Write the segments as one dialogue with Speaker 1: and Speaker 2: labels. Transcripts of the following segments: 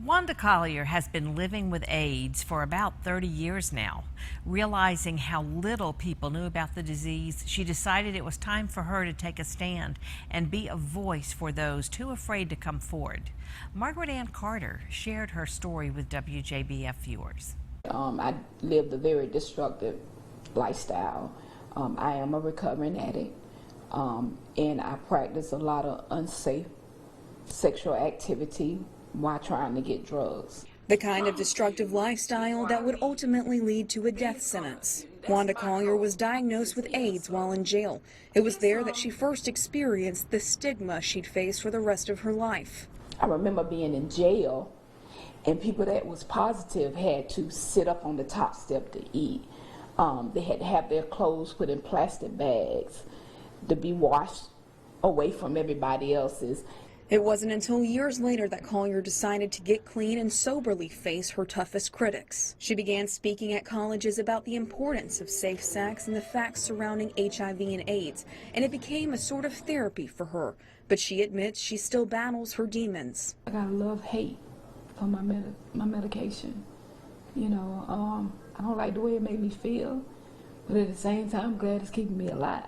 Speaker 1: Wanda Collier has been living with AIDS for about 30 years now. Realizing how little people knew about the disease, she decided it was time for her to take a stand and be a voice for those too afraid to come forward. Margaret Ann Carter shared her story with WJBF viewers.
Speaker 2: I lived a very destructive lifestyle. I am a recovering addict, and I practice a lot of unsafe sexual activity while trying to get drugs.
Speaker 3: The kind of destructive lifestyle that would ultimately lead to a death sentence. Wanda Collier was diagnosed with AIDS while in jail. It was there that she first experienced the stigma she'd face for the rest of her life.
Speaker 2: I remember being in jail, and people that was positive had to sit up on the top step to eat. They had to have their clothes put in plastic bags to be washed away from everybody else's.
Speaker 3: It wasn't until years later that Collier decided to get clean and soberly face her toughest critics. She began speaking at colleges about the importance of safe sex and the facts surrounding HIV and AIDS, and it became a sort of therapy for her. But she admits she still battles her demons.
Speaker 2: I got love-hate for my medication. You know, I don't like the way it made me feel, but at the same time, I'm glad it's keeping me alive.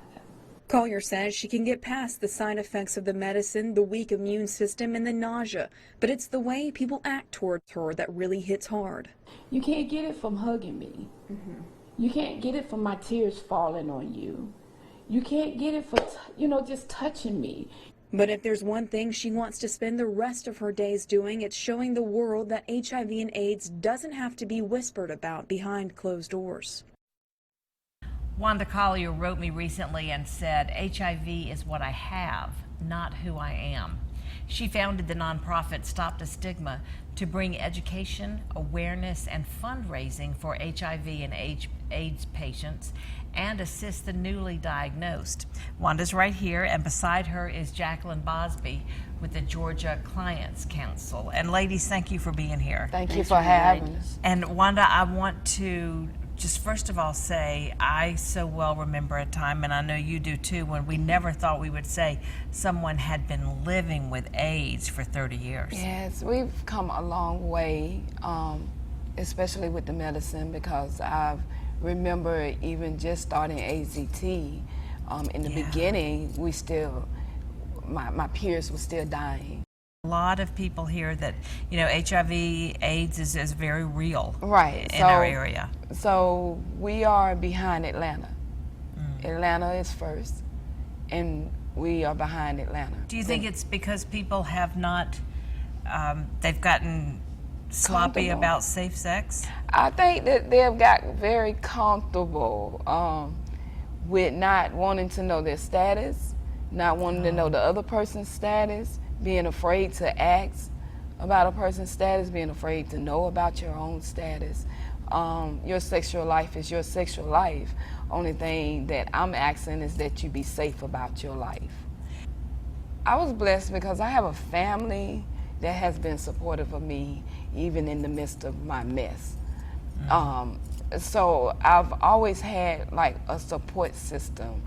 Speaker 3: Collier says she can get past the side effects of the medicine, the weak immune system, and the nausea, but it's the way people act towards her that really hits hard.
Speaker 2: You can't get it from hugging me. You can't get it from my tears falling on you. You can't get it for, just touching me.
Speaker 3: But if there's one thing she wants to spend the rest of her days doing, it's showing the world that HIV and AIDS doesn't have to be whispered about behind closed doors.
Speaker 1: Wanda Collier wrote me recently and said, HIV is what I have, not who I am. She founded the nonprofit Stop the Stigma to bring education, awareness, and fundraising for HIV and AIDS patients and assist the newly diagnosed. Wanda's right here, and beside her is Jacqueline Bosby with the Georgia Clients Council. And ladies, thank you for being here.
Speaker 2: Thank you for having us.
Speaker 1: And Wanda, I want to just first of all say, I so well remember a time, and I know you do too, when we never thought we would say someone had been living with AIDS for 30 years.
Speaker 4: Yes, we've come a long way, especially with the medicine, because I remember even just starting AZT, in the beginning, we still, my peers were still dying.
Speaker 1: A lot of people here that, HIV, AIDS is very real in our area.
Speaker 4: So we are behind Atlanta. Atlanta is first, and we are behind Atlanta.
Speaker 1: Do you think it's because people have not, they've gotten sloppy about safe sex?
Speaker 4: I think that they've got very comfortable with not wanting to know their status, not wanting to know the other person's status, being afraid to ask about a person's status, being afraid to know about your own status. Your sexual life is your sexual life. Only thing that I'm asking is that you be safe about your life. I was blessed because I have a family that has been supportive of me even in the midst of my mess. So I've always had like a support system.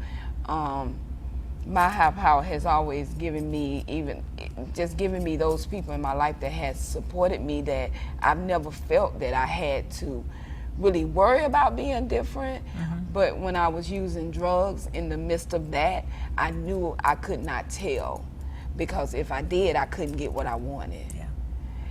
Speaker 4: My high power has always given me, given me those people in my life that has supported me, that I've never felt that I had to really worry about being different. But when I was using drugs, in the midst of that, I knew I could not tell, because if I did, I couldn't get what I wanted.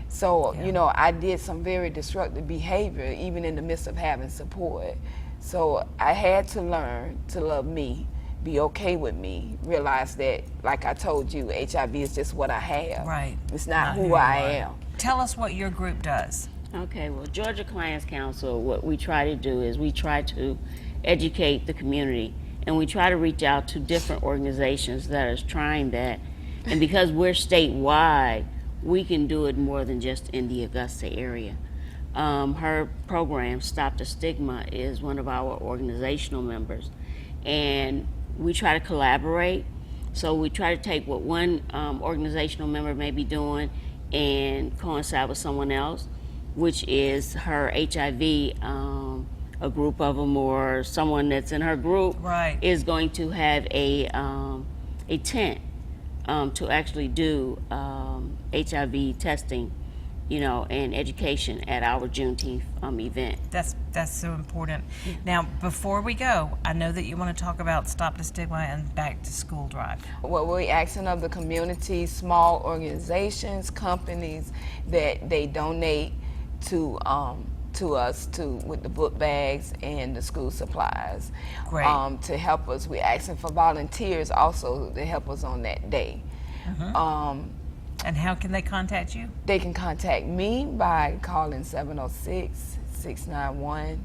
Speaker 4: So, I did some very destructive behavior even in the midst of having support. So I had to learn to love me, be okay with me, realize that, like I told you, HIV is just what I have.
Speaker 1: Right.
Speaker 4: It's not who I am.
Speaker 1: Tell us what your group does.
Speaker 5: Okay, well, Georgia Clients Council, what we try to do is we try to educate the community, and we try to reach out to different organizations that are trying that. And because we're statewide, we can do it more than just in the Augusta area. Her program, Stop the Stigma, is one of our organizational members. And we try to collaborate. So we try to take what one organizational member may be doing and coincide with someone else, which is her HIV, a group of them, or someone that's in her group is going to have a tent to actually do HIV testing and education at our Juneteenth event.
Speaker 1: That's so important. Now, before we go, I know that you want to talk about Stop the Stigma and Back to School Drive.
Speaker 4: What we're asking of the community, small organizations, companies, that they donate to us with the book bags and the school supplies.
Speaker 1: Great.
Speaker 4: To help us. We're asking for volunteers also to help us on that day.
Speaker 1: And how can they contact you?
Speaker 4: They can contact me by calling 706-691-1857.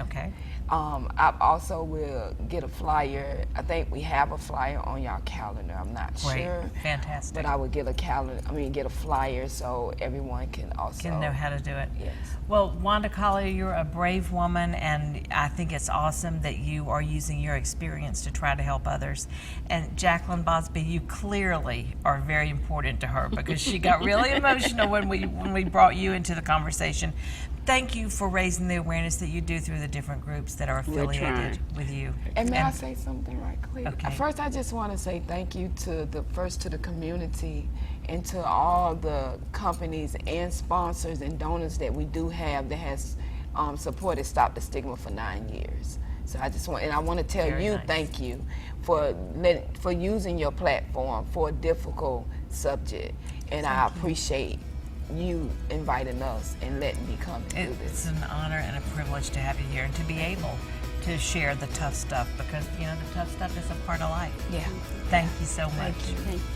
Speaker 1: Okay.
Speaker 4: I also will get a flyer. I think we have a flyer on your calendar. I'm not
Speaker 1: Great.
Speaker 4: sure.
Speaker 1: Fantastic.
Speaker 4: But I would get a calendar. Get a flyer so everyone can also
Speaker 1: Can know how to do it.
Speaker 4: Yes.
Speaker 1: Well, Wanda Collier, you're a brave woman, and I think it's awesome that you are using your experience to try to help others. And Jacqueline Bosby, you clearly are very important to her because she got really emotional when we brought you into the conversation. Thank you for raising the awareness that you do through the different groups that are affiliated
Speaker 5: trying.
Speaker 1: with you.
Speaker 4: And may I say something right quick?
Speaker 1: Okay.
Speaker 4: First, I just want to say thank you to the community and to all the companies and sponsors and donors that we do have that has supported Stop the Stigma for 9 years. So I want to tell
Speaker 1: Very
Speaker 4: you
Speaker 1: nice.
Speaker 4: thank you for using your platform for a difficult subject, and I appreciate you inviting us and letting me come and do
Speaker 1: It's
Speaker 4: this.
Speaker 1: an honor and a privilege to have you here and to be able to share the tough stuff because, the tough stuff is a part of life.
Speaker 4: Yeah.
Speaker 1: Thank you so much.
Speaker 5: Thank you.